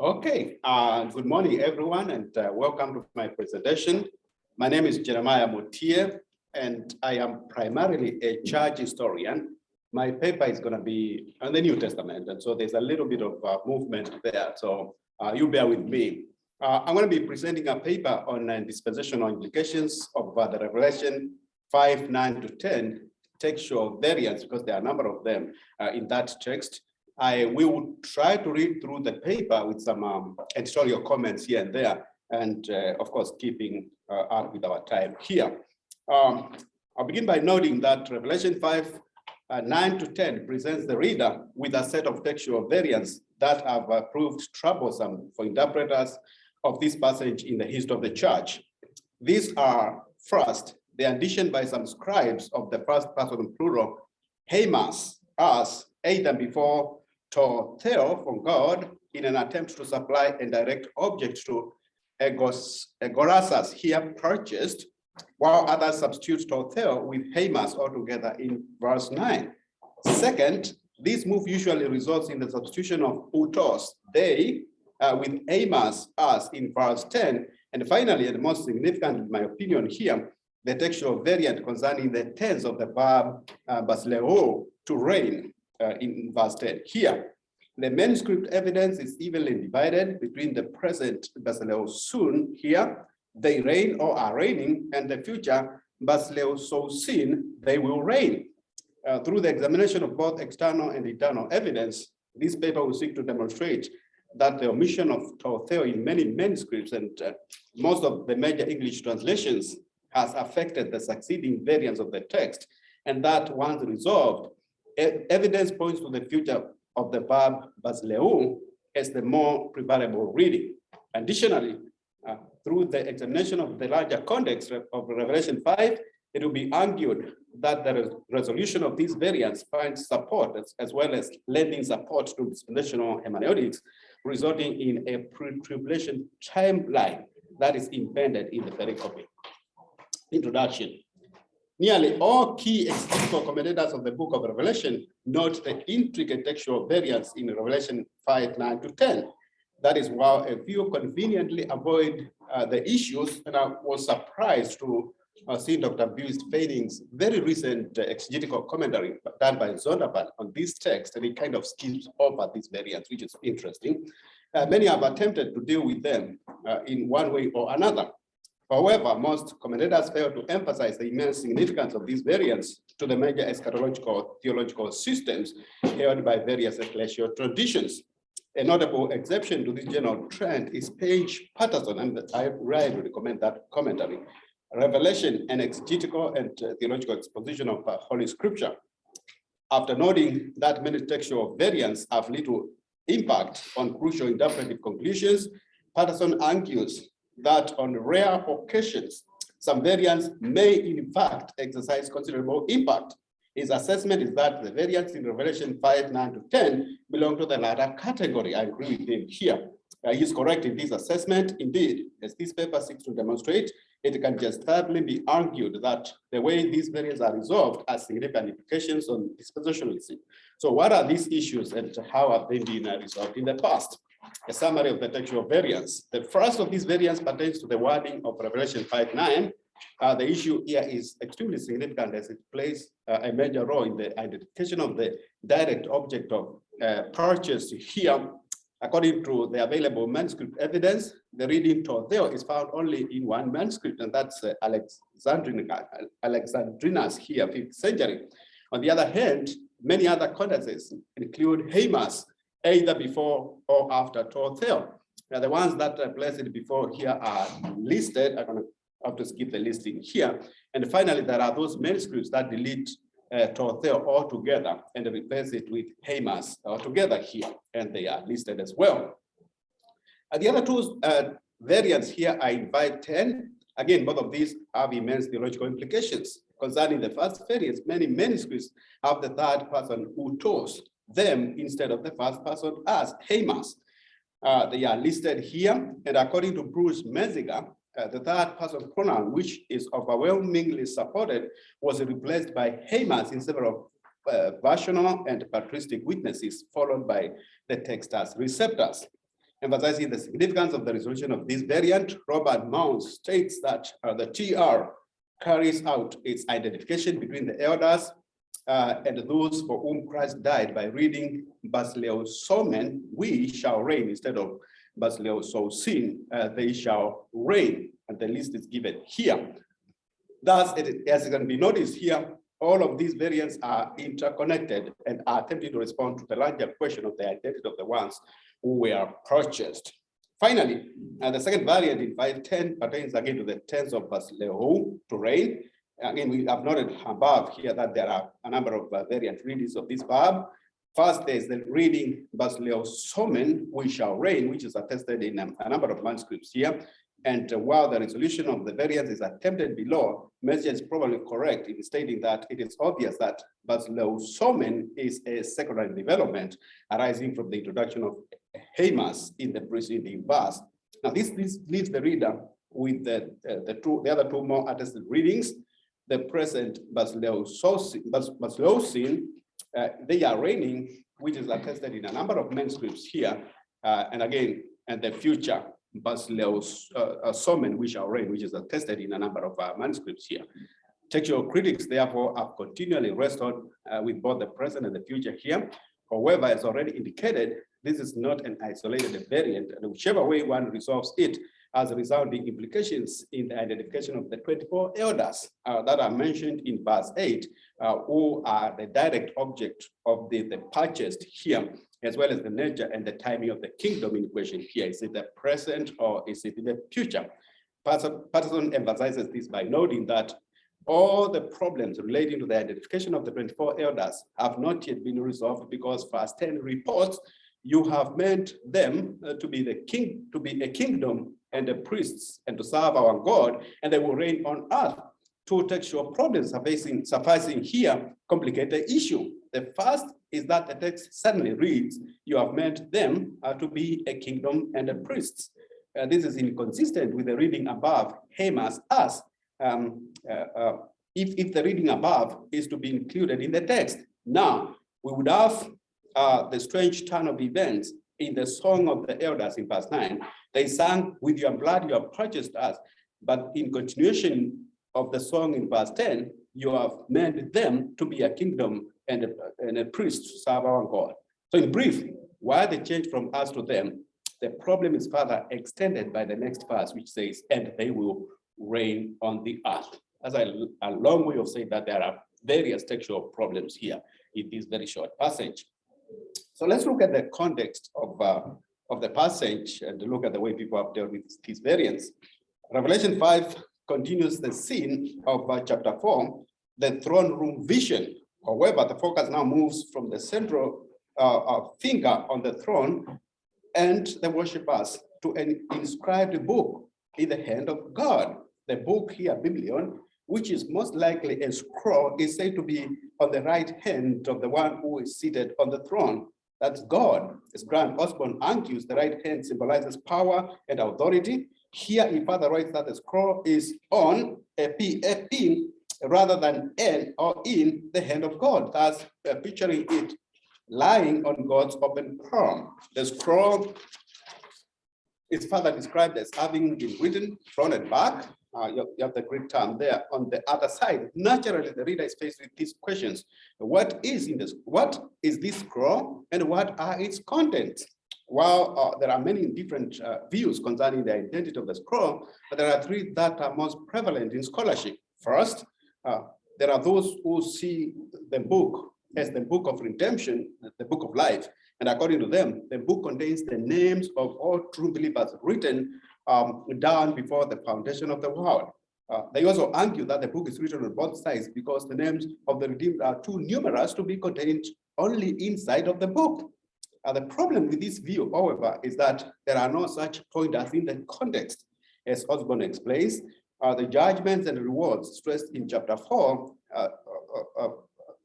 Okay, good morning, everyone, and welcome to my presentation. My name is Jeremiah Mutie, and I am primarily a church historian. My paper is going to be on the New Testament, and so there's a little bit of movement there, so you bear with me. I'm going to be presenting a paper on dispensational implications of the Revelation 5, 9 to 10 textual variants, because there are a number of them in that text. We will try to read through the paper with some editorial comments here and there, and of course, keeping up with our time here. I'll begin by noting that Revelation 5, 9 to 10 presents the reader with a set of textual variants that have proved troublesome for interpreters of this passage in the history of the church. These are, first, the addition by some scribes of the first person plural, Hamas, us, either before to Theo from God in an attempt to supply a direct object to Agorasas here purchased, while others substitute to Theo with Hamas altogether in verse 9. Second, this move usually results in the substitution of utos, they, with Hamas, us in verse 10. And finally, and most significant in my opinion here, the textual variant concerning the tense of the verb basleo, to reign, in verse 10. Here, the manuscript evidence is evenly divided between the present basleo soon here, they reign or are reigning, and the future basleo so soon, they will reign. Through the examination of both external and internal evidence, this paper will seek to demonstrate that the omission of Theo in many manuscripts and most of the major English translations has affected the succeeding variants of the text, and that once resolved, evidence points to the future of the verb basleo as the more preferable reading. Additionally, through the examination of the larger context of Revelation 5, it will be argued that the resolution of these variants finds support as well as lending support to dispensational hermeneutics, resulting in a pre-tribulation timeline that is embedded in the pericope. Introduction. Nearly all key exegetical commentators of the book of Revelation note the intricate textual variants in Revelation 5, 9 to 10. That is why a few conveniently avoid the issues, and I was surprised to see Dr. Buist Feining's very recent exegetical commentary done by Zondervan on this text, and he kind of skips over these variants, which is interesting. Many have attempted to deal with them in one way or another. However, most commentators fail to emphasize the immense significance of these variants to the major eschatological theological systems held by various ecclesial traditions. A notable exception to this general trend is Page Patterson, and I really recommend that commentary, Revelation, an exegetical and theological exposition of Holy Scripture. After noting that many textual variants have little impact on crucial interpretive conclusions, Patterson argues that on rare occasions, some variants may in fact exercise considerable impact. His assessment is that the variants in Revelation 5, 9 to 10 belong to the latter category. I agree with him here. He's correct in this assessment. Indeed, as this paper seeks to demonstrate, it can justifiably be argued that the way these variants are resolved has significant implications on dispensationalism. So what are these issues and how have they been resolved in the past? A summary of the textual variants. The first of these variants pertains to the wording of Revelation 5:9. The issue here is extremely significant as it plays a major role in the identification of the direct object of purchase here. According to the available manuscript evidence, the reading to Theo is found only in one manuscript, and that's Alexandrinus here, 5th century. On the other hand, many other contexts include Hamas, either before or after to Theo. Now, the ones that are placed before here are listed. I'm going to have to skip the listing here. And finally, there are those manuscripts that delete to Theo altogether and replace it with Hamas altogether here, and they are listed as well. The other two variants here are in 5:10. Again, both of these have immense theological implications. Concerning the first variants, many manuscripts have the third person utos, them instead of the first person as Hamas. They are listed here, and according to Bruce Meziger, the third person pronoun, which is overwhelmingly supported, was replaced by Hamas in several versional and patristic witnesses, followed by the text as receptors. Emphasizing the significance of the resolution of this variant, Robert Mounds states that the TR carries out its identification between the elders and those for whom Christ died by reading Basileus Somen, we shall reign, instead of Basileus Sosin, they shall reign. And the list is given here. Thus, as it can be noticed here, all of these variants are interconnected and are attempting to respond to the larger question of the identity of the ones who were purchased. Finally, the second variant in 510 pertains again to the tense of Basileus, to reign. Again, we have noted above here that there are a number of variant readings of this verb. First, there's the reading Basileus Somen, we shall reign, which is attested in a number of manuscripts here. And while the resolution of the variant is attempted below, Messier is probably correct in stating that it is obvious that Basileus Somen is a secondary development arising from the introduction of Hamas in the preceding verse. Now, this leaves the reader with the other two more attested readings. The present Basileus, they are reigning, which is attested in a number of manuscripts here, and again, and the future Basileus Somen, we shall reign, which is attested in a number of manuscripts here. Textual critics, therefore, have continually wrestled with both the present and the future here. However, as already indicated, this is not an isolated variant, and whichever way one resolves it has resounding implications in the identification of the 24 elders that are mentioned in verse 8, who are the direct object of the purchased here, as well as the nature and the timing of the kingdom in question here. Is it the present or is it in the future? Patterson emphasizes this by noting that all the problems relating to the identification of the 24 elders have not yet been resolved, because verse 10 reports, you have meant them to be a kingdom and the priests, and to serve our God, and they will reign on earth. Two textual problems are sufficing here complicate the issue. The first is that the text suddenly reads, you have meant them to be a kingdom and the priests. This is inconsistent with the reading above, Hamas, us, if the reading above is to be included in the text. Now, we would have the strange turn of events in the song of the elders in verse 9. They sang, with your blood you have purchased us. But in continuation of the song in verse 10, you have made them to be a kingdom and a priest to serve our God. So in brief, while they change from us to them, the problem is further extended by the next verse, which says, and they will reign on the earth. That's a long way of saying that there are various textual problems here in this very short passage. So let's look at the context of the passage and look at the way people have dealt with these variants. Revelation 5 continues the scene of chapter 4, the throne room vision. However, the focus now moves from the central finger on the throne and the worshippers to an inscribed book in the hand of God. The book here, Biblion, which is most likely a scroll, is said to be on the right hand of the one who is seated on the throne. That's God. As Grant Osborne argues, the right hand symbolizes power and authority. Here, he further writes that the scroll is on a P rather than N or in the hand of God, thus picturing it lying on God's open palm. The scroll is further described as having been written front and back. You have the Greek term there on the other side. Naturally, the reader is faced with these questions. What is this scroll and what are its contents? While there are many different views concerning the identity of the scroll, but there are three that are most prevalent in scholarship. First, there are those who see the book as the book of redemption, the book of life. And according to them, the book contains the names of all true believers written down before the foundation of the world. They also argue that the book is written on both sides because the names of the redeemed are too numerous to be contained only inside of the book. The problem with this view, however, is that there are no such pointers in the context. As Osborne explains, the judgments and rewards stressed in chapter 4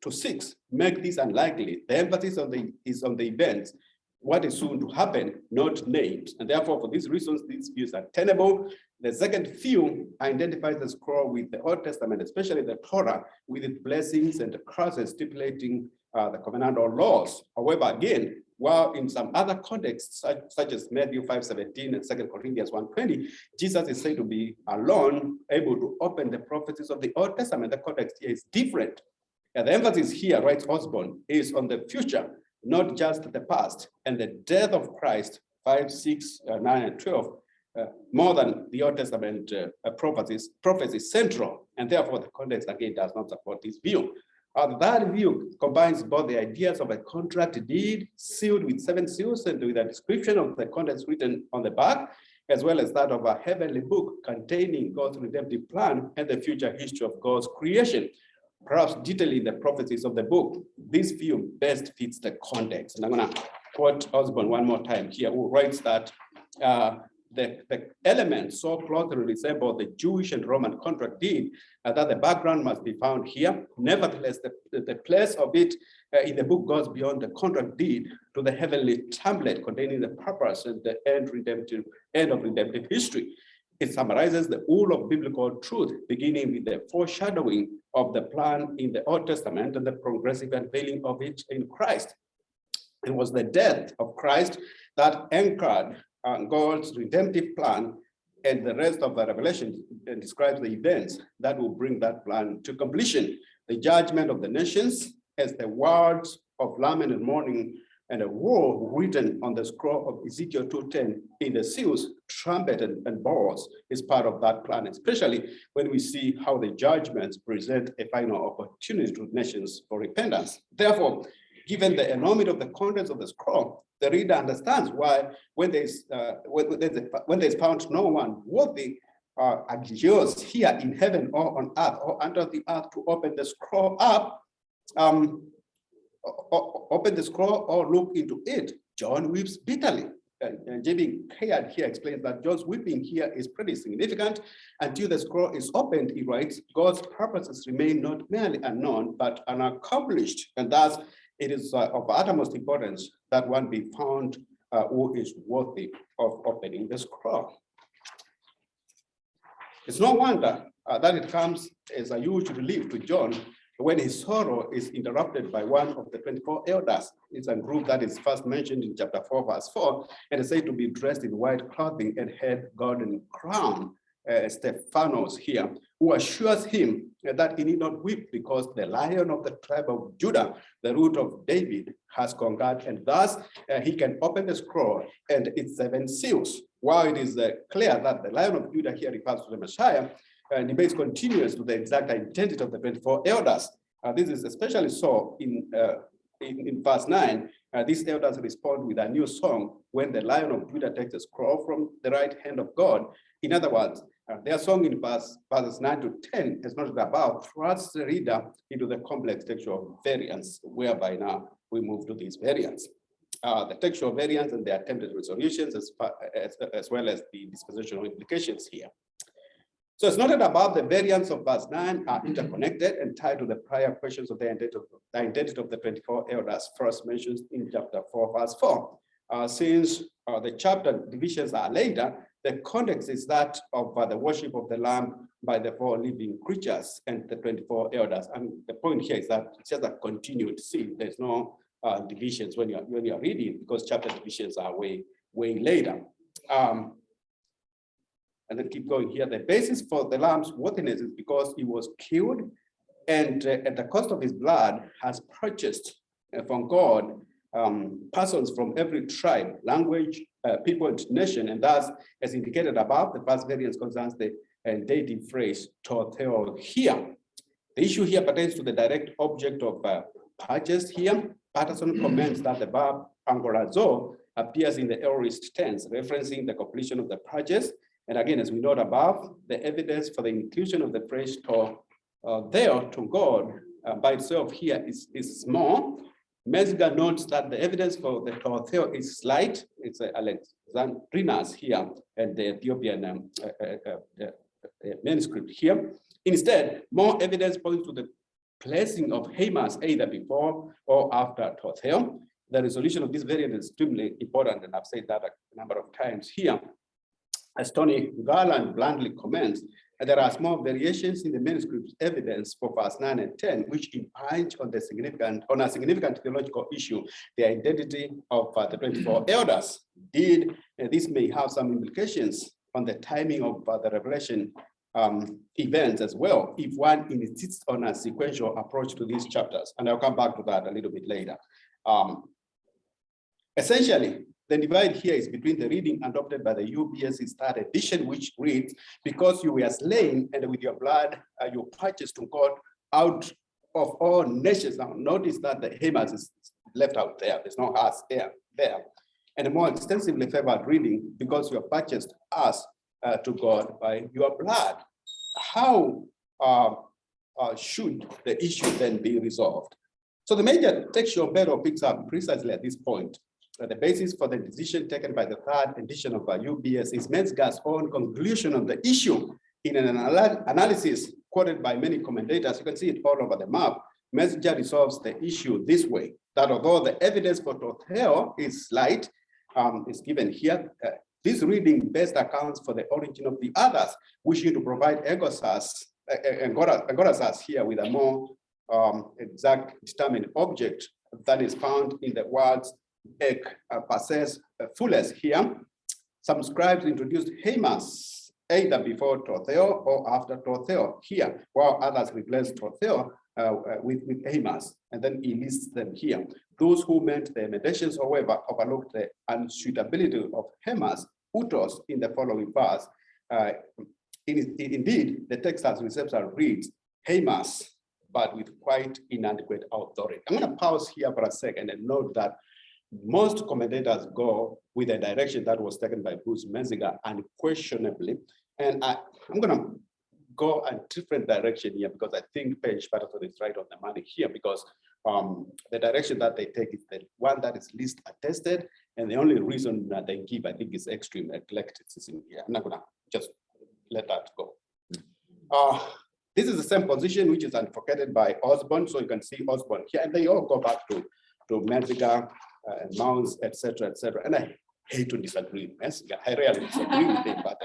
to 6 make this unlikely. The emphasis is on the events, what is soon to happen, not named. And therefore, for these reasons, these views are tenable. The second view identifies the scroll with the Old Testament, especially the Torah, with its blessings and curses stipulating the covenantal laws. However, again, while in some other contexts, such as Matthew 5:17 and 2 Corinthians 1:20, Jesus is said to be alone, able to open the prophecies of the Old Testament. The context here is different. And the emphasis here, writes Osborne, is on the future, not just the past. And the death of Christ, 5, 6, 9, and 12, more than the Old Testament prophecies central, and therefore the context again does not support this view. That view combines both the ideas of a contract deed sealed with 7 seals and with a description of the contents written on the back, as well as that of a heavenly book containing God's redemptive plan and the future history of God's creation, perhaps detailing the prophecies of the book. This view best fits the context. And I'm going to quote Osborne one more time here, who writes that the elements so closely resemble the Jewish and Roman contract deed that the background must be found here. Nevertheless, the place of it in the book goes beyond the contract deed to the heavenly template containing the purpose and the end of redemptive history. It summarizes the whole of biblical truth, beginning with the foreshadowing of the plan in the Old Testament and the progressive unveiling of it in Christ. It was the death of Christ that anchored God's redemptive plan, and the rest of the Revelation describes the events that will bring that plan to completion. The judgment of the nations as the words of lament and mourning and a woe written on the scroll of Ezekiel 2:10 in the seals, trumpet and bowls is part of that plan, especially when we see how the judgments present a final opportunity to nations for repentance. Therefore, given the enormity of the contents of the scroll, the reader understands why when there's found no one worthy yours here in heaven or on earth or under the earth to open the scroll up, open the scroll or look into it, John weeps bitterly. And J.B. Caird here explains that John's weeping here is pretty significant. Until the scroll is opened, he writes, God's purposes remain not merely unknown, but unaccomplished. And thus, it is of utmost importance that one be found who is worthy of opening the scroll. It's no wonder that it comes as a huge relief to John when his sorrow is interrupted by one of the 24 elders. It's a group that is first mentioned in chapter 4, verse 4, and is said to be dressed in white clothing and head golden crown. Stephanos here, who assures him that he need not weep because the Lion of the tribe of Judah, the root of David, has conquered, and thus he can open the scroll and its 7 seals. While it is clear that the Lion of Judah here refers to the Messiah, debate continues to the exact identity of the 24 elders. This is especially so in verse 9. These elders respond with a new song when the Lion of Judah takes the scroll from the right hand of God. In other words, their song in verses 9 to 10 is not about thrusts the reader into the complex textual variants, whereby now we move to these variants. The textual variants and the attempted resolutions as well as the dispensational implications here. So it's noted above the variants of verse 9 are interconnected and tied to the prior questions of the identity of the 24 elders first mentioned in chapter 4, verse 4. Since the chapter divisions are later, the context is that of the worship of the Lamb by the 4 living creatures and the 24 elders. And the point here is that it's just a continued scene. There's no divisions when you're reading, because chapter divisions are way later. And then keep going here. The basis for the Lamb's worthiness is because he was killed, and at the cost of his blood has purchased from God persons from every tribe, language, people, and nation. And thus, as indicated above, the first variance concerns the dative phrase "totheo" here. The issue here pertains to the direct object of purchased here. Patterson comments that the verb angorazo appears in the aorist tense, referencing the completion of the purchase. And again, as we note above, the evidence for the inclusion of the phrase "totheo" to God by itself here is small. Mesga notes that the evidence for the totheo is slight. It's Alexandrinus here and the Ethiopian manuscript here. Instead, more evidence points to the placing of Hamas either before or after totheo. The resolution of this variant is extremely important, and I've said that a number of times here. As Tony Garland bluntly comments, And there are small variations in the manuscript's evidence for verse 9 and 10, which impinge on a significant theological issue, the identity of the 24 elders. Indeed, this may have some implications on the timing of the Revelation events as well, if one insists on a sequential approach to these chapters. And I'll come back to that a little bit later. Essentially, the divide here is between the reading adopted by the UBS's third edition, which reads, because you were slain and with your blood you purchased to God out of all nations. Now notice that the Hamas is left out there. There's no us there. And a more extensively favored reading, because you have purchased us to God by your blood. How should the issue then be resolved? So the major textual battle picks up precisely at this point. The basis for the decision taken by the third edition of UBS is Metzger's own conclusion on the issue in an analysis quoted by many commentators. You can see it all over the map. Metzger resolves the issue this way, that although the evidence for Totheo is slight, is given here, this reading best accounts for the origin of the others, wishing to provide Angosas here with a more exact determined object that is found in the words ek passes fullest here. Some scribes introduced Hamas either before Totheo or after Totheo here, while others replaced Totheo with Hamas, and then he lists them here. Those who meant the emendations, however, overlooked the unsuitability of Hamas, utos, in the following verse. Indeed, the text as receptor reads, Hamas, but with quite inadequate authority. I'm going to pause here for a second and note that most commentators go with a direction that was taken by Bruce Metzger unquestionably. And I'm going to go a different direction here because I think Page Patterson is right on the money here, because the direction that they take is the one that is least attested. And the only reason that they give, I think, is extreme eclecticism here. I'm not going to just let that go. This is the same position which is advocated by Osborne. So you can see Osborne here, and they all go back to Metzger, and Mounds, etc., etc. And I hate to disagree with Metzger. I rarely disagree with him, but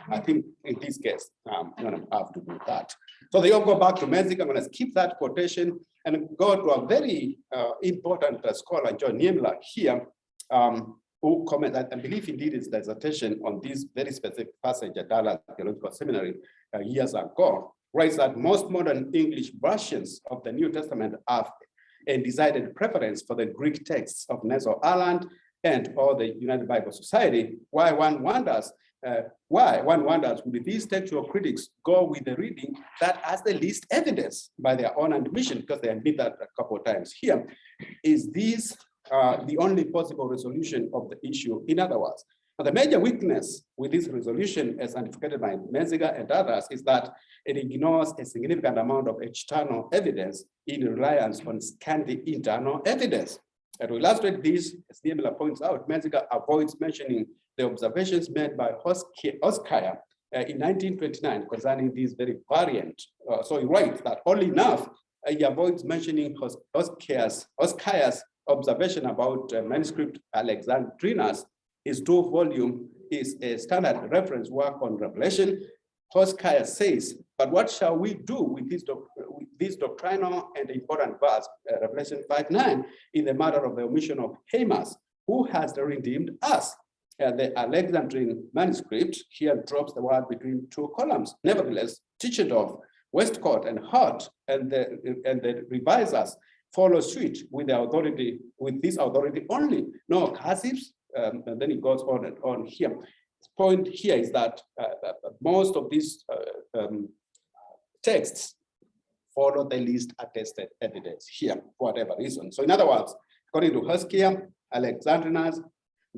I think in this case, I'm going to have to do that. So they all go back to Metzger. I'm going to skip that quotation and go to a very important scholar, John Niemler, here, who comment that I believe indeed his dissertation on this very specific passage at Dallas Theological Seminary years ago, writes that most modern English versions of the New Testament have a decided preference for the Greek texts of Nestor Aland and or the United Bible Society. Why one wonders would these textual critics go with the reading that has the least evidence by their own admission, because they admit that a couple of times here. Is this the only possible resolution of the issue? In other words, the major weakness with this resolution, as advocated by Metzger and others, is that it ignores a significant amount of external evidence in reliance on scanty internal evidence. And to illustrate this, as Niemler points out, Metzger avoids mentioning the observations made by Oskaya in 1929 concerning this very variant. So he writes that oddly enough, he avoids mentioning Oskaya's observation about manuscript Alexandrinus. His 2-volume is a standard reference work on Revelation. Oskaya says, but what shall we do with this doctrinal and important verse, Revelation 5:9, in the matter of the omission of Hamas, who has redeemed us? The Alexandrine manuscript here drops the word between 2 columns. Nevertheless, Tischendorf, Westcott, and Hart, and the revisers follow suit with this authority only. No cursives. And then it goes on and on here. The point here is that most of these texts follow the least attested evidence here, for whatever reason. So in other words, according to Hoskia, Alexandrinus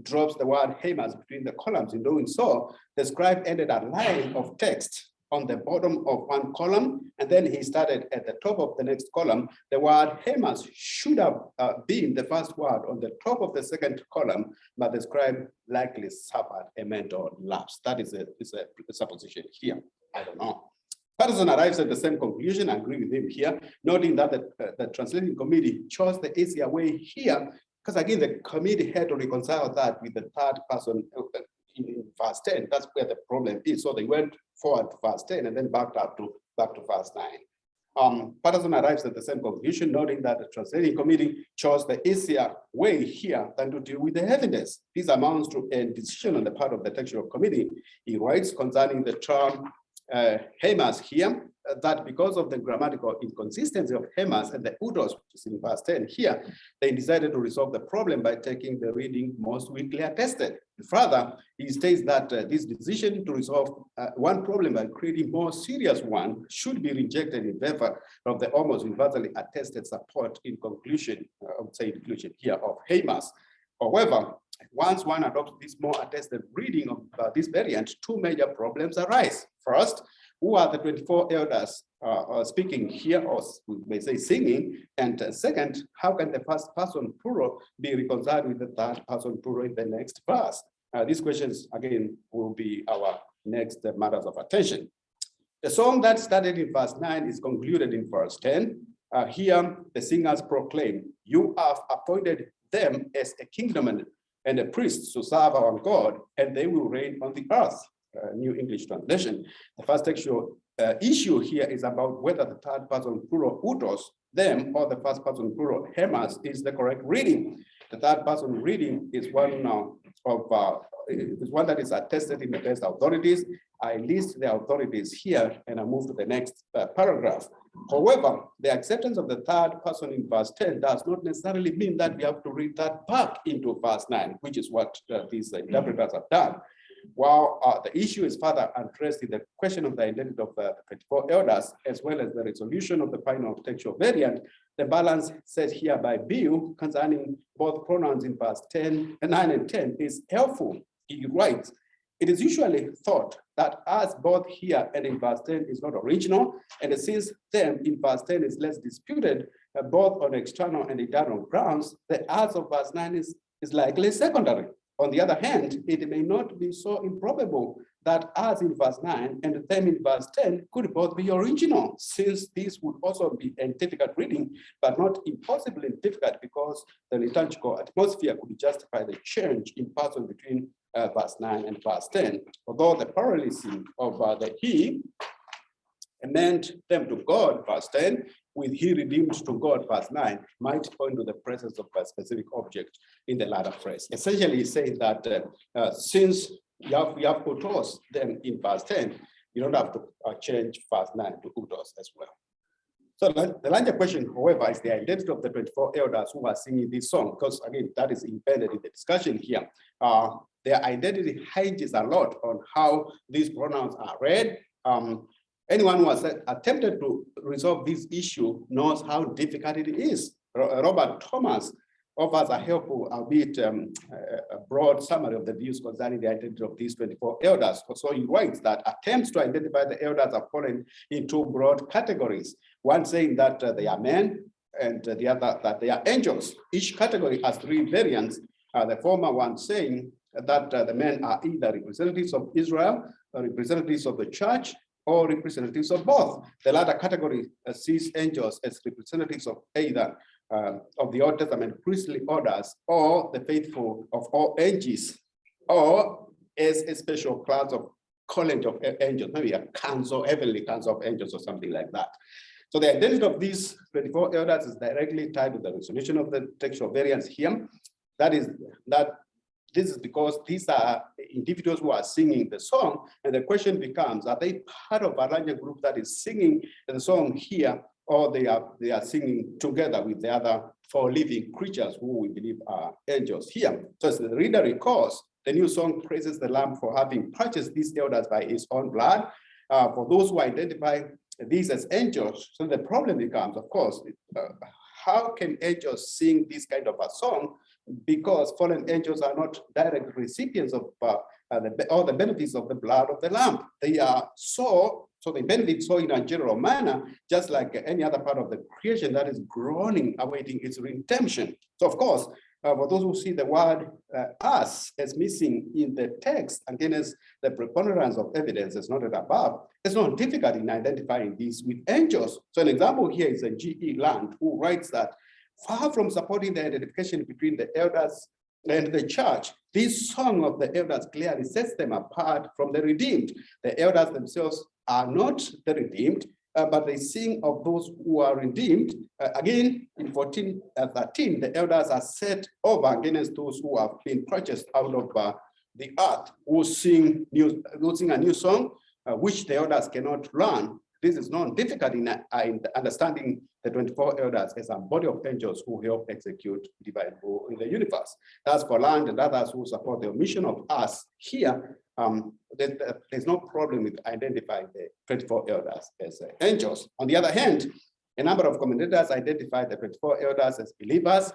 drops the word Hamas between the columns. In doing so, the scribe ended a line of text on the bottom of one column, and then he started at the top of the next column. The word Hamas should have been the first word on the top of the second column, but the scribe likely suffered a mental lapse. That is a supposition here. I don't know. Patterson arrives at the same conclusion. I agree with him here, noting that the translating committee chose the easier way here, because again, the committee had to reconcile that with the third person in verse 10. That's where the problem is. So they went forward to verse 10 and then back to verse 9. Patterson arrives at the same conclusion, noting that the translating committee chose the easier way here than to deal with the evidence. This amounts to a decision on the part of the textual committee. He writes concerning the term Hamas here, that because of the grammatical inconsistency of Hamas and the udos, which is in verse 10 here, they decided to resolve the problem by taking the reading most weakly attested. Further, he states that this decision to resolve one problem by creating more serious one should be rejected in favor of the almost universally attested support in conclusion, I would say inclusion here of Hamas. However, once one adopts this more attested reading of this variant, two major problems arise. First, who are the 24 elders speaking here, or we may say singing? And second, how can the first person plural be reconciled with the third person plural in the next verse? These questions, again, will be our next matters of attention. The song that started in verse 9 is concluded in verse 10. Here, the singers proclaim, "You have appointed them as a kingdom and a priest to serve our God, and they will reign on the earth." New English translation. The first textual issue here is about whether the third person plural utos, them, or the first person plural Hamas is the correct reading. The third person reading is one that is attested in the best authorities. I list the authorities here and I move to the next paragraph. However, the acceptance of the third person in verse 10 does not necessarily mean that we have to read that back into verse 9, which is what these interpreters have done. While the issue is further addressed in the question of the identity of the 24 elders, as well as the resolution of the final textual variant, the balance set here by Bill concerning both pronouns in verse 9 and 10 is helpful. He writes, "It is usually thought that as both here and in verse 10 is not original, and since them in verse 10 is less disputed, both on external and internal grounds, the as of verse 9 is likely secondary. On the other hand, it may not be so improbable that as in verse 9 and them in verse 10 could both be original, since this would also be a difficult reading, but not impossibly difficult because the liturgical atmosphere could justify the change in person between verse 9 and verse 10. Although the parallelism of the he meant them to God, verse 10, with he redeemed to God, verse 9, might point to the presence of a specific object in the latter phrase. Essentially, he's saying that since we have utos them in verse 10, you don't have to change verse 9 to utos as well. So the larger question, however, is the identity of the 24 elders who are singing this song, because again, that is embedded in the discussion here. Their identity hinges a lot on how these pronouns are read. Anyone who has attempted to resolve this issue knows how difficult it is. Robert Thomas offers a helpful, albeit a broad summary of the views concerning the identity of these 24 elders. So he writes that attempts to identify the elders are fallen into broad categories. One saying that they are men, and the other that they are angels. Each category has three variants. The former one saying that the men are either representatives of Israel, or representatives of the church, or representatives of both. The latter category sees angels as representatives of either of the Old Testament priestly orders or the faithful of all ages, or as a special class of college of angels, maybe a council, heavenly council of angels or something like that. So the identity of these 24 elders is directly tied to the resolution of the textual variants here. This is because these are individuals who are singing the song, and the question becomes, are they part of a larger group that is singing the song here, or they are singing together with the other four living creatures who we believe are angels here? So as the reader recalls, the new song praises the Lamb for having purchased these elders by his own blood. For those who identify these as angels, so the problem becomes, of course, how can angels sing this kind of a song? Because fallen angels are not direct recipients of all the benefits of the blood of the Lamb. They are so they benefit so in a general manner, just like any other part of the creation that is groaning, awaiting its redemption. So of course, for those who see the word us as missing in the text, against the preponderance of evidence as noted above, it's not difficult in identifying these with angels. So an example here is a G.E. Land, who writes that far from supporting the identification between the elders and the church, this song of the elders clearly sets them apart from the redeemed. The elders themselves are not the redeemed, but they sing of those who are redeemed. Again, in 14:13, the elders are set over against those who have been purchased out of the earth, who sing a new song, which the elders cannot learn. This is not difficult in understanding the 24 elders as a body of angels who help execute divine will in the universe. That's for land and others who support the mission of us here. There's no problem with identifying the 24 elders as angels. On the other hand, a number of commentators identify the 24 elders as believers,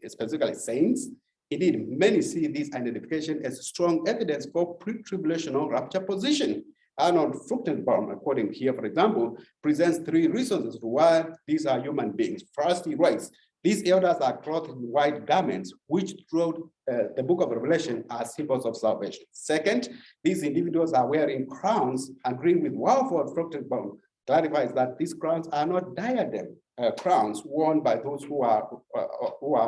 specifically saints. Indeed, many see this identification as strong evidence for pre-tribulational rapture position. Arnold Fruchtenbaum, according here, for example, presents 3 reasons as to why these are human beings. First, he writes, these elders are clothed in white garments, which throughout the book of Revelation are symbols of salvation. Second, these individuals are wearing crowns, agreeing with Walford. Fruchtenbaum clarifies that these crowns are not diadem crowns worn by those who are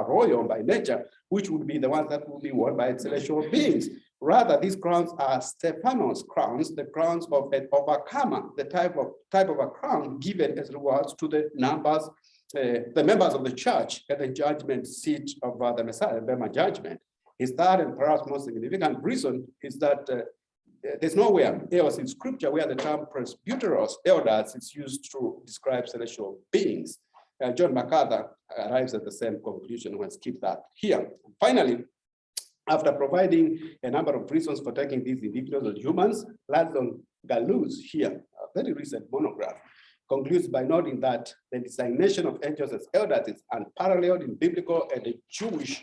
royal by nature, which would be the ones that would be worn by celestial beings. Rather, these crowns are Stephanos crowns, the crowns of an overcomer, the type of a crown given as rewards to the members of the church at the judgment seat of the Messiah, the Bema judgment. His third and perhaps most significant reason is that there's nowhere else in scripture where the term presbyteros, elders, is used to describe celestial beings. John MacArthur arrives at the same conclusion. We'll skip that here. Finally, after providing a number of reasons for taking these individuals as humans, Laszlo Galuz here, a very recent monograph, concludes by noting that the designation of angels as elders is unparalleled in biblical and Jewish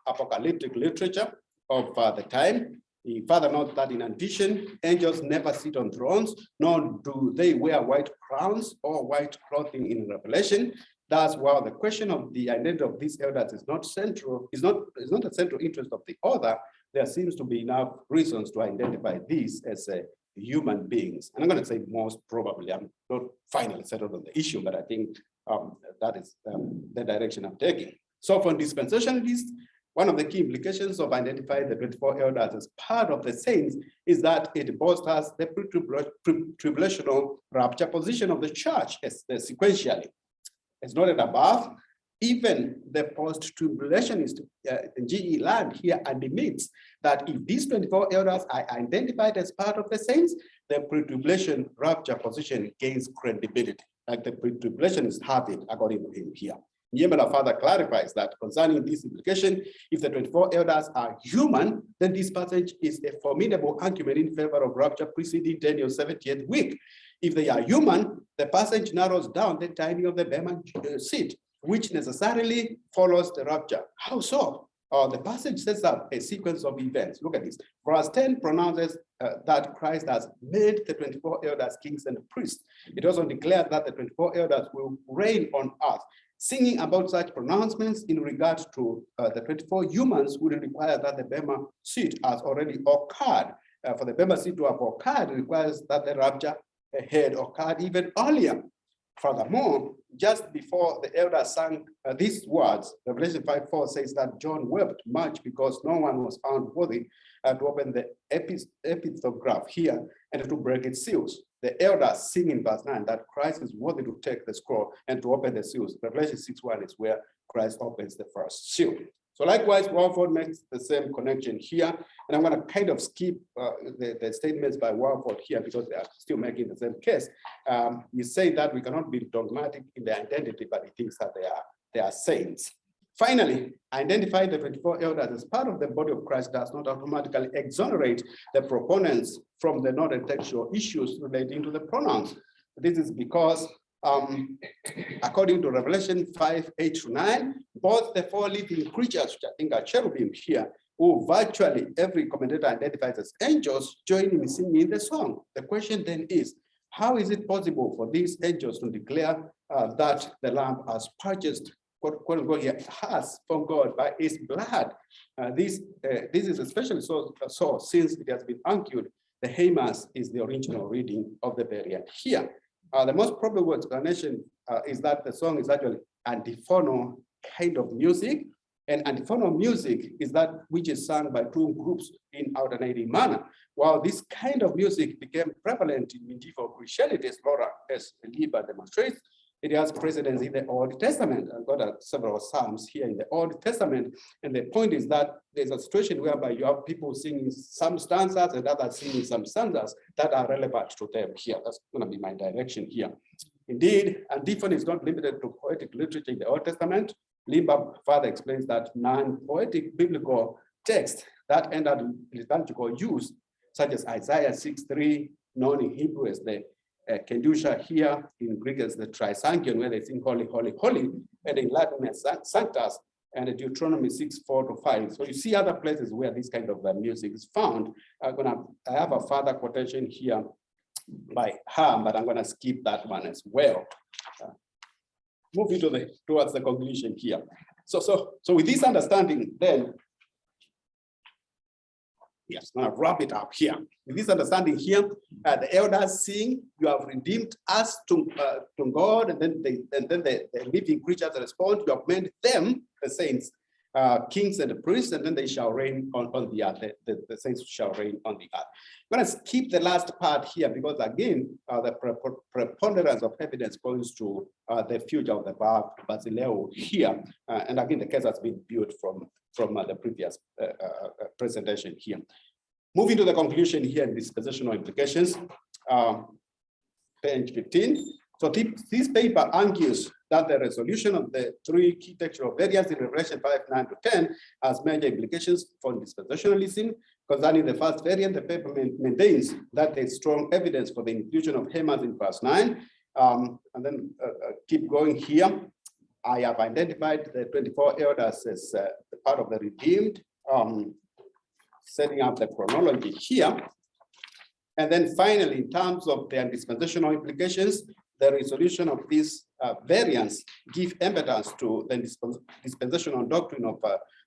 apocalyptic literature of the time. He further notes that in addition, angels never sit on thrones, nor do they wear white crowns or white clothing in Revelation. Thus, while the question of the identity of these elders is not a central interest of the author, there seems to be enough reasons to identify these as human beings. And I'm going to say most probably. I'm not finally settled on the issue, but I think that is the direction I'm taking. So for dispensationalists, one of the key implications of identifying the 24 elders as part of the saints is that it bolsters the pre-tribulational rapture position of the church sequentially. As noted above, even the post-tribulationist G.E. Land here admits that if these 24 elders are identified as part of the saints, the pre-tribulation rapture position gains credibility, like the pre-tribulationists have it, according to him here. Niemela further clarifies that concerning this implication, if the 24 elders are human, then this passage is a formidable argument in favor of rapture preceding Daniel's 70th week. If they are human, the passage narrows down the timing of the Bema seat, which necessarily follows the rapture. How so? The passage sets up a sequence of events. Look at this. Verse 10 pronounces that Christ has made the 24 elders kings and priests. It also declares that the 24 elders will reign on earth. Singing about such pronouncements in regard to the 24 humans would require that the Bema seat has already occurred. For the Bema seat to have occurred requires that the rapture had occurred even earlier. Furthermore, just before the elders sang these words, Revelation 5:4 says that John wept much because no one was found worthy to open the epitaph here and to break its seals. The elders sing in verse 9 that Christ is worthy to take the scroll and to open the seals. Revelation 6:1 is where Christ opens the first seal. So likewise, Walford makes the same connection here. And I'm going to kind of skip the statements by Walford here because they are still making the same case. You say that we cannot be dogmatic in their identity, but he thinks that they are saints. Finally, identifying the 24 elders as part of the body of Christ does not automatically exonerate the proponents from the non-textual issues relating to the pronouns. This is because, according to Revelation 5:8-9, both the 4 living creatures, which I think are cherubim here, who virtually every commentator identifies as angels, join in singing the song. The question then is, how is it possible for these angels to declare that the Lamb has purchased quote unquote here, has from God by his blood? This is especially so since it has been argued the Hamas is the original reading of the variant here. The most probable explanation is that the song is actually antiphonal kind of music, And antiphonal music is that which is sung by two groups in alternating manner. While this kind of music became prevalent in medieval Christianity, as Liba demonstrates, it has precedence in the Old Testament. I've got several Psalms here in the Old Testament. And the point is that there's a situation whereby you have people singing some stanzas and others singing some stanzas that are relevant to them here. That's going to be my direction here. Indeed, antiphony is not limited to poetic literature in the Old Testament. Limba further explains that non-poetic biblical texts that entered liturgical use, such as Isaiah 6:3, known in Hebrew as the Kedusha, here in Greek as the Trisagion, where they sing holy, holy, holy, and in Latin as Sanctus, and Deuteronomy 6:4-5. So you see other places where this kind of music is found. I have a further quotation here by Ham, but I'm gonna skip that one as well. Moving towards the conclusion here. So with this understanding, then, yes, I'm gonna wrap it up here. With this understanding here, the elders sing, "You have redeemed us to God," and then the living creatures respond, "You have made them," the saints, "kings and priests, and then they shall reign on the earth." The saints shall reign on the earth. I'm going to skip the last part here because, again, the preponderance of evidence points to the future of the Basileo here. And again, the case has been built from the previous presentation here. Moving to the conclusion here in dispensational implications, page 15. So this paper argues that the resolution of the three key textual variants in Revelation 5:9-10 has major implications for dispensationalism. Concerning the first variant, the paper maintains that there is strong evidence for the inclusion of Hamas in verse 9. And then keep going here. I have identified the 24 elders as part of the redeemed, setting up the chronology here. And then finally, in terms of the dispensational implications, the resolution of these variants give impetus to the dispensational doctrine of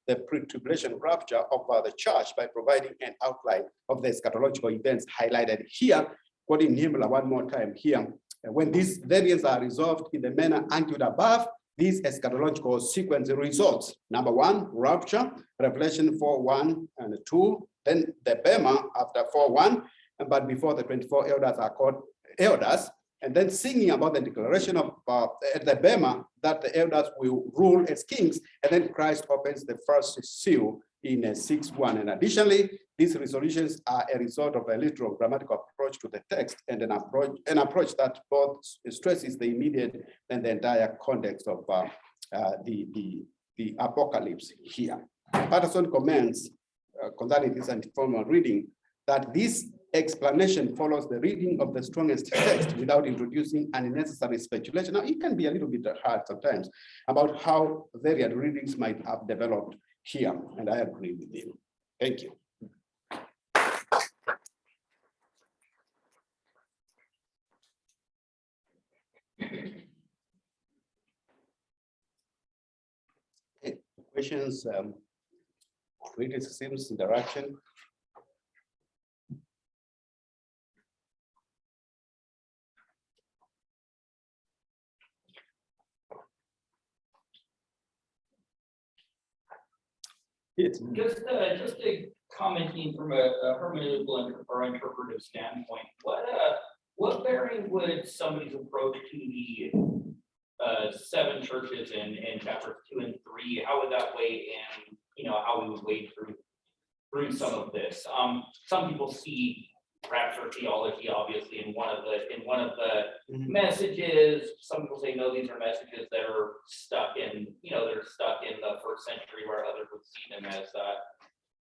the pre-tribulation rapture of the church by providing an outline of the eschatological events highlighted here. Quoting Himmler one more time here, when these variants are resolved in the manner argued above, these eschatological sequence results: number one, rapture, Revelation 4:1 and 2, then the Bema after 4:1, but before the 24 elders are called elders, and then singing about the declaration of the Bema that the elders will rule as kings, and then Christ opens the first seal in 6:1. And additionally, these resolutions are a result of a literal grammatical approach to the text, and an approach that both stresses the immediate and the entire context of the apocalypse here. Patterson comments concerning this antiphonal reading that this explanation follows the reading of the strongest text without introducing unnecessary speculation. Now, it can be a little bit hard sometimes about how varied readings might have developed here, and I agree with you. Thank you. Okay. Questions, criticisms, interaction? Just a commenting from a hermeneutical or interpretive standpoint, what bearing would somebody's approach to the 7 churches in chapters 2 and 3? How would that weigh in? You know, how we would wade through some of this. Some people see rapture theology, obviously, in one of the messages. Some people say no, these are messages that are stuck in, they're stuck in the 1st century, where others would see them as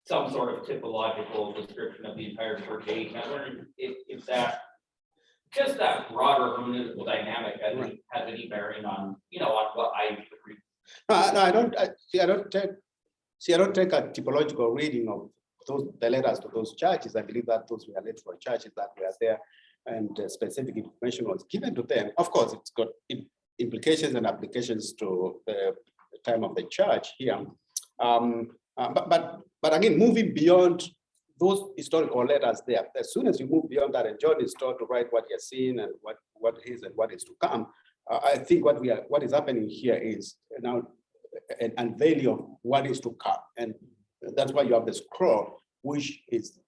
some sort of typological description of the entire church age. And I wonder if that, just that broader hermeneutical dynamic has any bearing on, on what I would read. No, I don't take a typological reading of the letters to those churches. I believe that those were letters for churches that were there, and specific information was given to them. Of course, it's got implications and applications to the time of the church here. But again, moving beyond those historical letters there, as soon as you move beyond that, and John is taught to write what he has seen and what is and what is to come, I think what is happening here is now an unveiling of what is to come. And that's why you have the scroll, which is,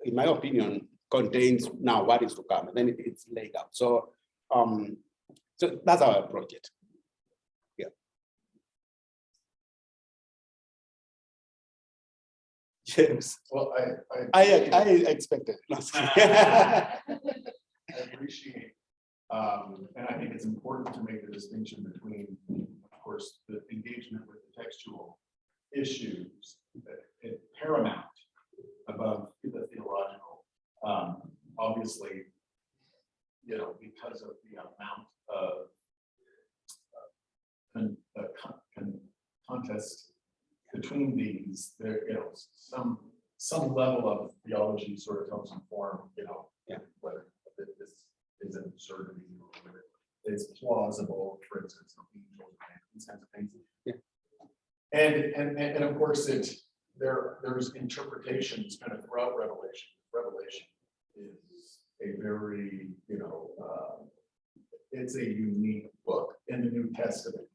in my opinion, contains now what is to come, and then it's laid out. So, so that's our project. Yeah. James. Well, I expected. I appreciate, and I think it's important to make the distinction between, of course, the engagement with the textual issues, paramount above the theological. Obviously, you know, because of the amount of contest between these, there, you know, some level of theology sort of helps inform, you know, yeah, whether this is an absurdity or whether it's plausible, for instance, these kinds of things. Yeah. And of course there's interpretations kind of throughout Revelation. Revelation is a very, you know, it's a unique book in the New Testament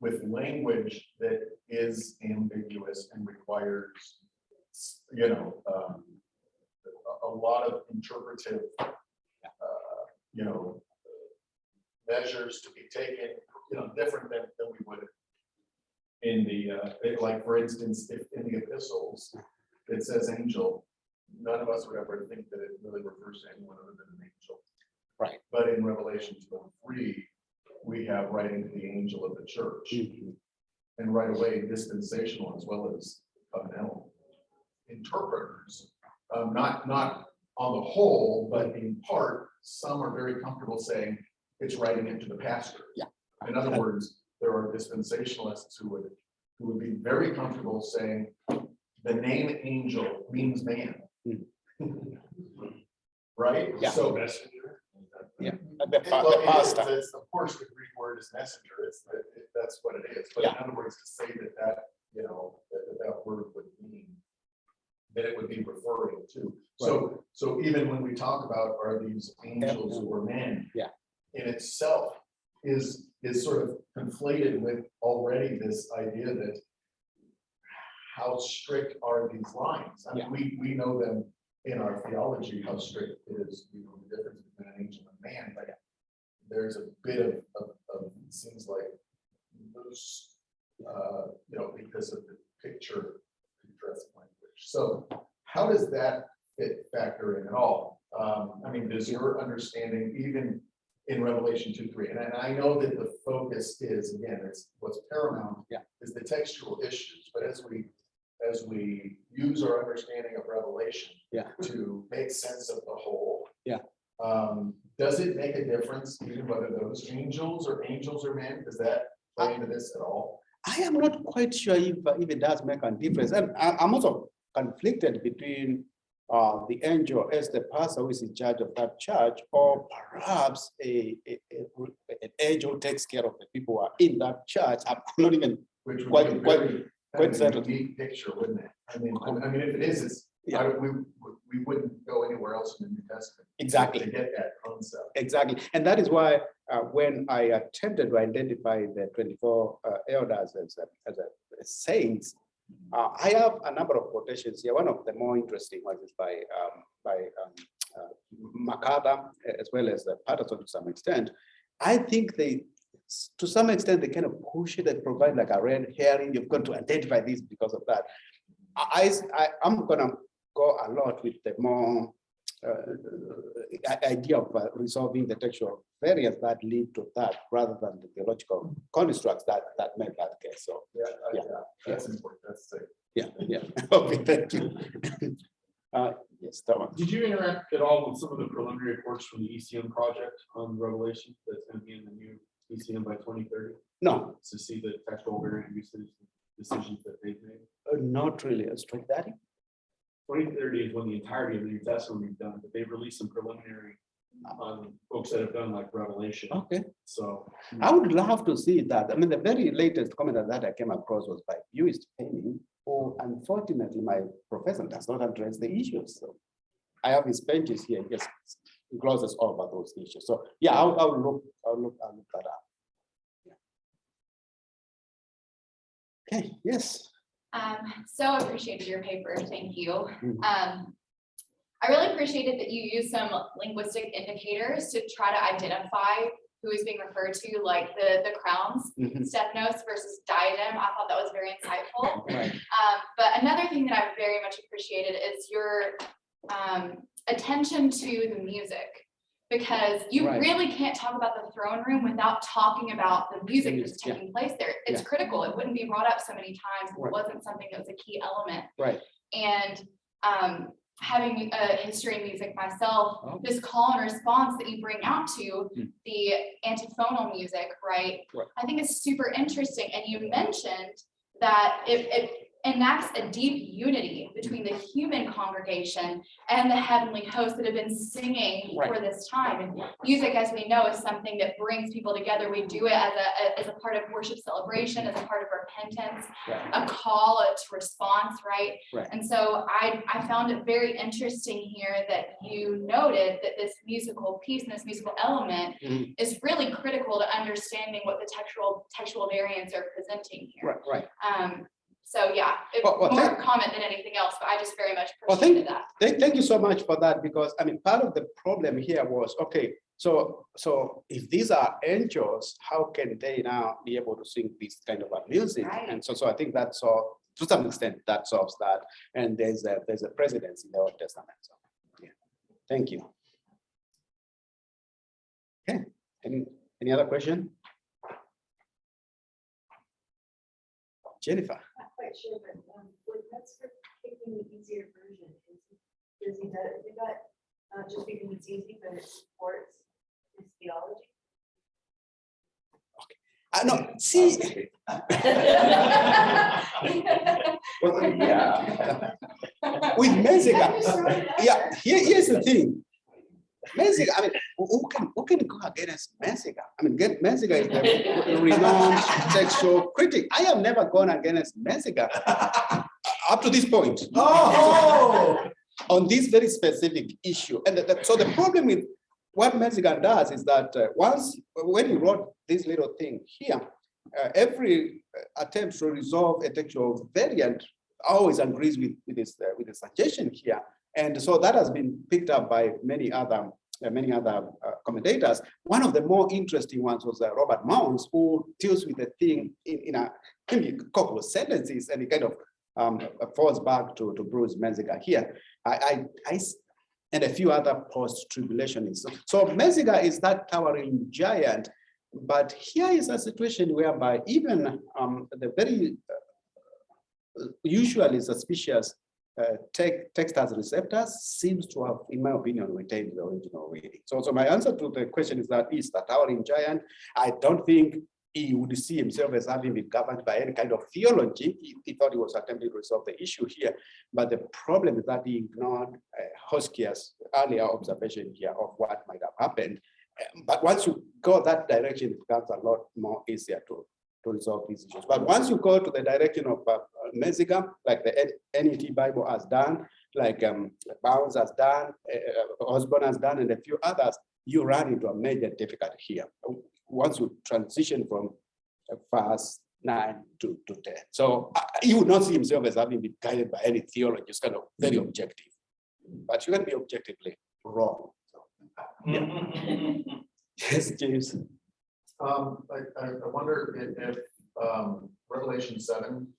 with language that is ambiguous and requires, you know, a lot of interpretive, you know, measures to be taken, you know, different than we would in the, like, for instance, if in the epistles, it says angel, none of us would ever think that it really refers to anyone other than an angel. Right. But in Revelation 2:3, we have writing to the angel of the church. And right away, dispensational as well as covenantal interpreters, not on the whole, but in part, some are very comfortable saying it's writing it to the pastor. Yeah. In other words, there are dispensationalists who would be very comfortable saying the name angel means man. Right? Yeah. So messenger. Yeah. well, The pastor. of course, the Greek word is messenger. That's what it is. But Yeah. in other words, to say that you know that word would mean that it would be referring to. So even when we talk about are these angels or men, yeah, in itself is sort of conflated with already this idea that how strict are these lines? I mean, we know them in our theology, how strict it is, you know, the difference between an angel and man, but there's a bit of it seems like loose, you know, because of the picture contrast language. So how does that factor in at all? I mean, does your understanding, even in Revelation 2:3, and I know that the focus is, again, it's what's paramount is the textual issues, but as we use our understanding of Revelation to make sense of the whole, does it make a difference even whether those angels are men? Does that play into this at all? I am not quite sure if it does make a difference. And I'm also conflicted between the angel as the pastor who is in charge of that church, or perhaps an angel takes care of the people who are in that church. I'm not even Which would quite be a very quite certain. unique picture, wouldn't it? I mean, if it is, it's we wouldn't go anywhere else in the New Testament. Exactly. To get that concept. Exactly. And that is why when I attempted to identify the 24 elders as saints, I have a number of quotations here. One of the more interesting ones is by MacArthur, as well as Patterson to some extent. I think to some extent, they kind of push it and provide like a red herring. You've got to identify this because of that. I'm going to go a lot with the more idea of resolving the textual variants that lead to that, rather than the theological constructs that make that case. So That's important. That's safe. yeah. Okay, thank you. Yes, Thomas. Did you interact at all with some of the preliminary reports from the ECM project on Revelation that's going to be in the new ECM by 2030? No, To see the textual variant uses decisions that they've made. not really. Strike that. 2030 is when the entirety of the New Testament will be done, but they've released some preliminary on books that have done like Revelation. Okay. So I would love to see that. I mean, the very latest comment that I came across was by Buist Penning, who unfortunately my professor does not address the issues. So I have his pages here. He just glosses over those issues. So yeah, I'll look that up. Okay, yes. So appreciated your paper, thank you. Mhm. I really appreciated that you used some linguistic indicators to try to identify who is being referred to, like the crowns, Mhm. stepnotes versus diadem. I thought that was very insightful. Right. But another thing that I very much appreciated is your attention to the music. Because you Right. really can't talk about the throne room without talking about the music that's Yeah. taking place there. It's Yeah. critical. It wouldn't be brought up so many times if it Right. wasn't something that was a key element. Right. And having a history in music myself, Oh. this call and response that you bring out to Hmm. the antiphonal music, right? Right. I think is super interesting. And you mentioned that it enacts a deep unity between the human congregation and the heavenly hosts that have been singing Right. for this time. And music, as we know, is something that brings people together. We do it as a part of worship celebration, as a part of repentance, Right. a call to response, right? Right. And so I found it very interesting here that you noted that this musical piece and this musical element Mhm. is really critical to understanding what the textual variants are presenting here. Right. So yeah, Well, more thank- a comment than anything else, but I just very much Well, appreciated that. Thank you so much for that, because I mean, part of the problem here was, okay, so if these are angels, how can they now be able to sing this kind of a music? Right. And so I think that's all, to some extent, that solves that. And there's a precedence in the Old Testament. So, yeah. Thank you. Okay, any other question? Jennifer? Not quite sure, but with Metzger picking the easier version, does he do that not just because it's easy, but it supports his theology? No, see. Well, yeah. With Mexico, yeah, here's the thing. Mexico, I mean, who can go against Mexico? I mean, Mexico is the renowned textual critic. I have never gone against Mexico up to this point. Oh, On this very specific issue. And so the problem with what Mexico does is that when he wrote this little thing here, every attempt to resolve a textual variant always agrees with the suggestion here. And so that has been picked up by many other commentators. One of the more interesting ones was Robert Mounds, who deals with the thing in a couple of sentences, and he kind of falls back to Bruce Meziger here. And a few other post-tribulationists. So Meziger is that towering giant, but here is a situation whereby even the very usually suspicious text as receptors seems to have, in my opinion, retained the original reading. So my answer to the question is that he's a towering giant. I don't think he would see himself as having been governed by any kind of theology. He thought he was attempting to resolve the issue here. But the problem is that he ignored Hoskia's earlier observation here of what might have happened. But once you go that direction, it becomes a lot more easier to resolve these issues. But once you go to the direction of Meziger, like the NET Bible has done, like Bounds has done, Osborne has done, and a few others, you run into a major difficulty here. Once you transition from verse 9 to 10. So he would not see himself as having been guided by any theology. It's kind of very objective. But you can be objectively wrong. So, yeah. Yes, James. I wonder if Revelation 7,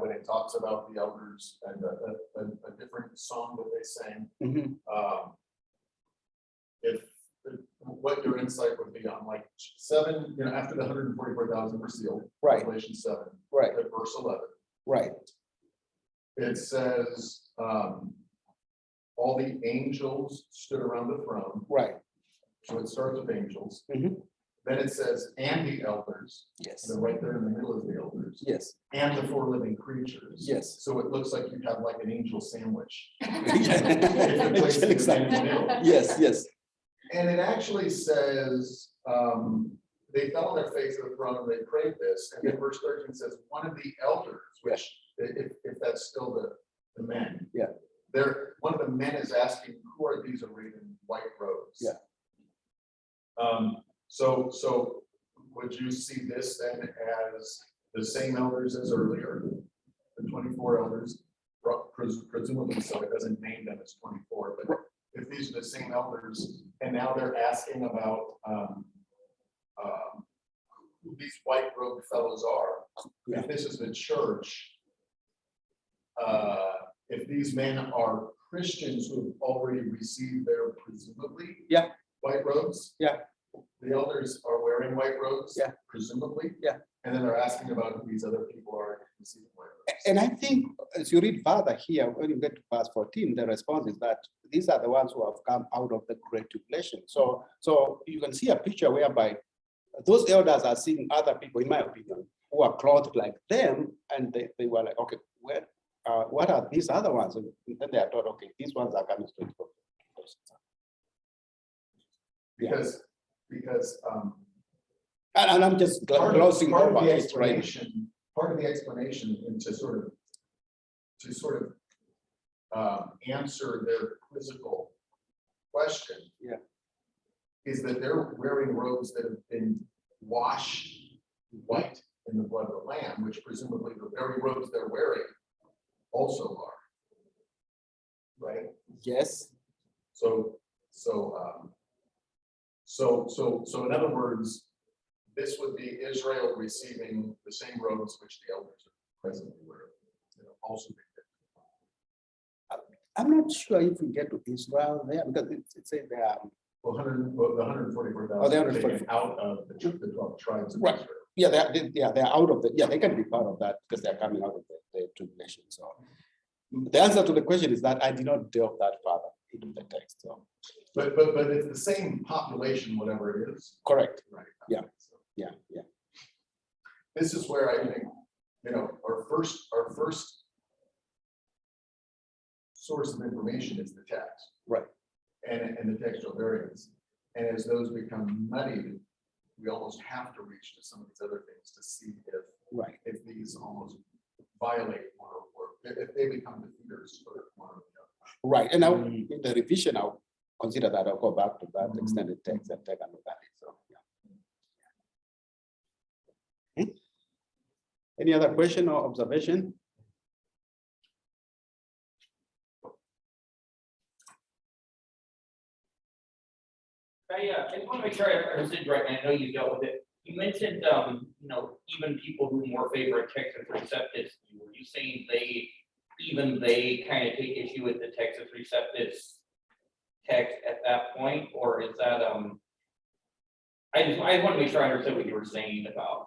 when it talks about the elders and a different song that they sang, if what your insight would be on like 7, after the 144,000 were sealed, Right. Revelation 7, Right. at verse 11, Right. it says, all the angels stood around the throne. Right. So it starts with angels. Mhm. Then it says, and the elders. Yes. So right there in the middle is the elders. Yes. And the 4 living creatures. Yes. So it looks like you have like an angel sandwich. Yes, yes. And it actually says, they fell on their face to the throne and they prayed this. And then verse 13 says, one of the elders, which if that's still the men. Yeah. One of the men is asking, who are these arrayed in white robes? Yeah. So would you see this then as the same elders as earlier, the 24 elders, presumably, so it doesn't name them as 24, but if these are the same elders, and now they're asking about who these white robed fellows are, if this is the church, if these men are Christians who have already received their presumably white robes, the elders are wearing white robes, presumably, and then they're asking about who these other people are receiving white robes. And I think as you read further here, when you get to verse 14, the response is that these are the ones who have come out of the great tribulation. So you can see a picture whereby those elders are seeing other people, in my opinion, who are clothed like them, and they were like, okay, what are these other ones? And then they are told, okay, these ones are coming straight from Because and I'm just glossing part of over the it, right? explanation and to sort of answer their quizzical question is that they're wearing robes that have been washed white in the blood of the Lamb, which presumably the very robes they're wearing also are, right? Yes. So in other words, this would be Israel receiving the same robes which the elders are presently wearing. Also, I'm not sure if we get to Israel there because it says they are. the 144,000 Oh, the are taken 144,000. out of the 12 tribes of Right. Israel. Yeah, they're out of they can be part of that because they're coming out of the tribulation. So the answer to the question is that I did not delve that further into the text. So But it's the same population, whatever it is. correct. Right. Yeah. So Yeah. this is where I think, our first source of information is the text. Right. And the textual variants. And as those become muddied, we almost have to reach to some of these other things to see if these almost violate or if they become defeaters for one or the other. Right. And now in the revision, I'll consider that. I'll go back to that extended text and take a look at it. So Any other question or observation? I just want to make sure I understood right, and I know you dealt with it. You mentioned, even people who more favor Texas Receptus, were you saying they kind of take issue with the Texas Receptus text at that point, or is that, I want to make sure I understood what you were saying about.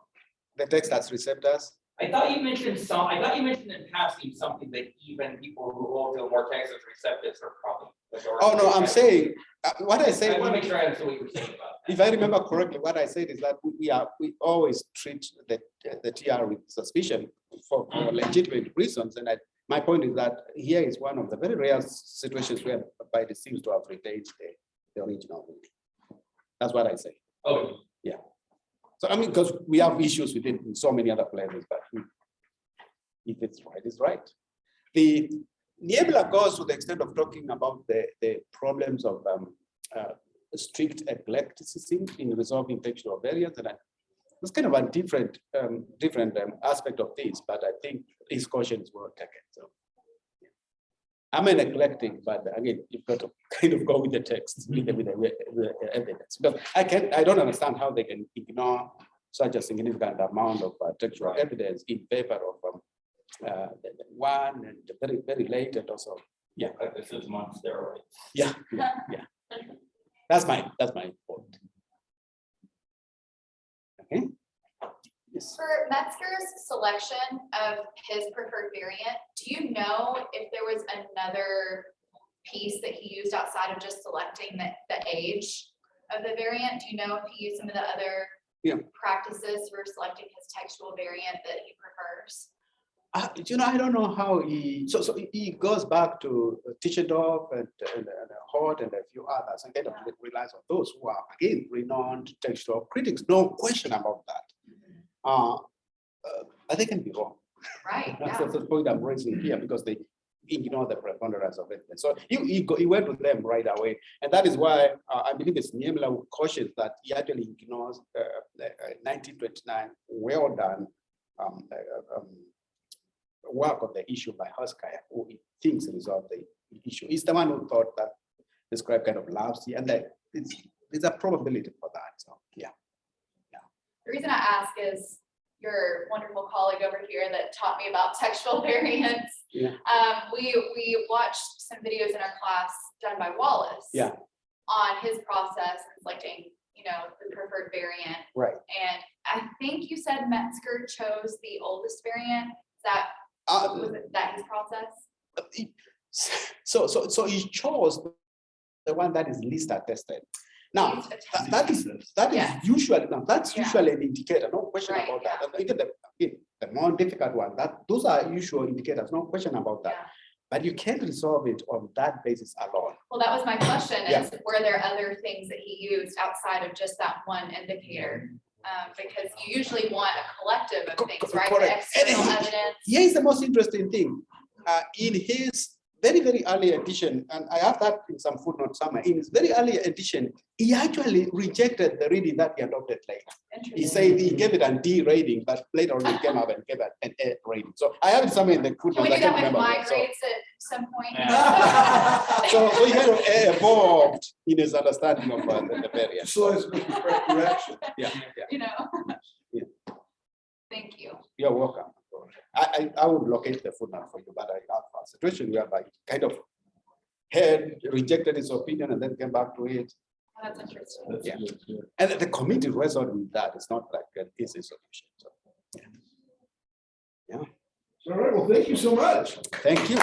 The text that's receptors. I thought you mentioned in passing something that even people who hold to a more Texas Receptus are probably. Oh no, I'm saying what I said. I want to make sure I understood what you were saying about that. If I remember correctly, what I said is that we always treat the TR with suspicion for legitimate reasons. And my point is that here is one of the very rare situations where it seems to have retained the original. That's what I say. Oh, yeah. So I mean, because we have issues with it in so many other places, but if it's right, it's right. The Niebla goes to the extent of talking about the problems of strict eclecticism in resolving textual variants, and it's kind of a different aspect of this, but I think his caution is well taken. So yeah. I'm an eclectic, but again, you've got to kind of go with the text, with the evidence, because I don't understand how they can ignore such a significant amount of textual evidence in favor of the one and the very, very late and also, yeah. this is on steroids. Yeah. That's my point. Okay. Yes. For Metzger's selection of his preferred variant, do you know if there was another piece that he used outside of just selecting the age of the variant? Do you know if he used some of the other practices for selecting his textual variant that he prefers? I don't know how he. So he goes back to Tischendorf and Hort and a few others, and kind of relies on those who are again renowned textual critics. No question about that. They can be wrong. Right. That's the point I'm raising here because they ignore the preponderance of it. So he went to them right away, and that is why I believe it's Niemla who cautions that he actually ignores 1929 well done work on the issue by Hoskaya, who he thinks resolved the issue. He's the one who thought that described kind of labs, and there's a probability for that. So yeah. The reason I ask is your wonderful colleague over here that taught me about textual variants. Yeah. We watched some videos in our class done by Wallace. Yeah. On his process and selecting, the preferred variant. Right. And I think you said Metzger chose the oldest variant. Was it that his process? So he chose the one that is least attested. Now, Least attested. that is Yeah. usually, now that's Yeah. usually an indicator, no question Right, about that. yeah. And even the more difficult one, those are usual indicators, no question about that. Yeah. But you can't resolve it on that basis alone. Well, that was my question Yeah. is, were there other things that he used outside of just that one indicator? Because you usually want a collective of things, right? The Correct. external And evidence. here's the most interesting thing. In his very, very early edition, and I have that in some footnote somewhere, in his very early edition, he actually rejected the reading that he adopted later. He said he gave it a D rating, but later on he came up and gave it an A rating. So I have it somewhere in the Can footnote. we I do can't that with remember my where. So- grades at some point? So he kind of evolved in his understanding of the variant. So it's correction. Yeah. Yeah. Thank you. You're welcome. I would locate the footnote for you, but I have a situation whereby he kind of had rejected his opinion and then came back to it. Oh, that's interesting. Yeah. And the committee wrestled with that. It's not like an easy solution. So, All right, well, thank you so much. thank you.